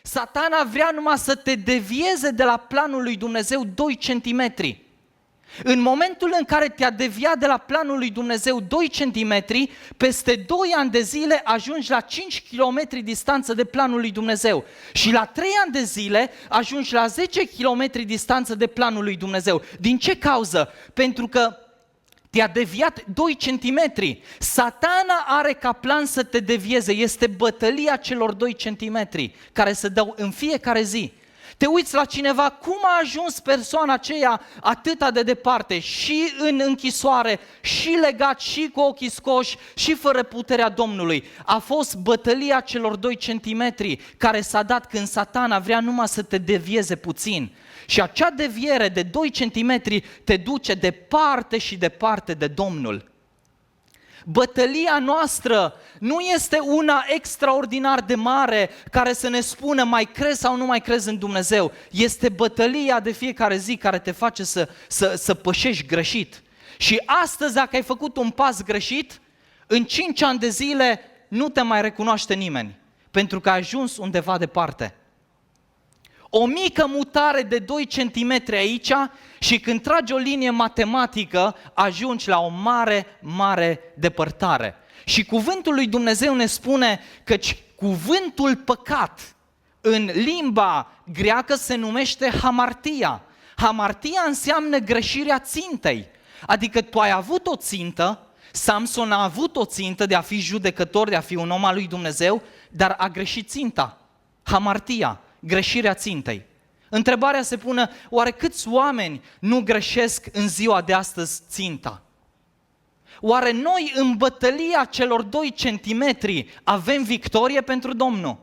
Satana vrea numai să te devieze de la planul lui Dumnezeu 2 centimetri. În momentul în care te-a deviat de la planul lui Dumnezeu 2 centimetri, peste 2 ani de zile ajungi la 5 km distanță de planul lui Dumnezeu. Și la 3 ani de zile ajungi la 10 km distanță de planul lui Dumnezeu. Din ce cauză? Pentru că te-a deviat 2 centimetri. Satana are ca plan să te devieze. Este bătălia celor 2 centimetri care se dau în fiecare zi. Te uiți la cineva, cum a ajuns persoana aceea atâta de departe, și în închisoare, și legat, și cu ochii scoși, și fără puterea Domnului. A fost bătălia celor 2 centimetri care s-a dat când Satana vrea numai să te devieze puțin. Și acea deviere de 2 centimetri te duce departe și departe de Domnul. Bătălia noastră nu este una extraordinar de mare care să ne spună mai crezi sau nu mai crezi în Dumnezeu. Este bătălia de fiecare zi care te face să pășești greșit. Și astăzi, dacă ai făcut un pas greșit, în 5 ani de zile nu te mai recunoaște nimeni, pentru că ai ajuns undeva departe. O mică mutare de 2 centimetri aici și când tragi o linie matematică, ajungi la o mare, mare depărtare. Și cuvântul lui Dumnezeu ne spune că cuvântul păcat în limba greacă se numește hamartia. Hamartia înseamnă greșirea țintei. Adică tu ai avut o țintă, Samson a avut o țintă de a fi judecător, de a fi un om al lui Dumnezeu, dar a greșit ținta. Hamartia. Greșirea țintei. Întrebarea se pune, oare câți oameni nu greșesc în ziua de astăzi ținta? Oare noi în bătălia celor 2 centimetri avem victorie pentru Domnul?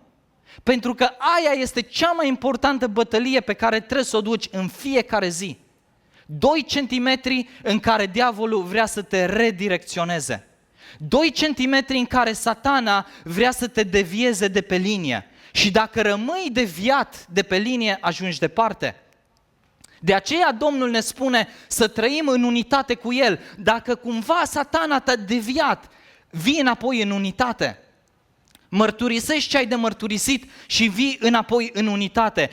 Pentru că aia este cea mai importantă bătălie pe care trebuie să o duci în fiecare zi. 2 centimetri în care diavolul vrea să te redirecționeze. 2 centimetri în care Satana vrea să te devieze de pe linie. Și dacă rămâi deviat de pe linie, ajungi departe. De aceea Domnul ne spune să trăim în unitate cu El. Dacă cumva Satana te-a deviat, vii înapoi în unitate. Mărturisești ce ai de mărturisit și vii înapoi în unitate.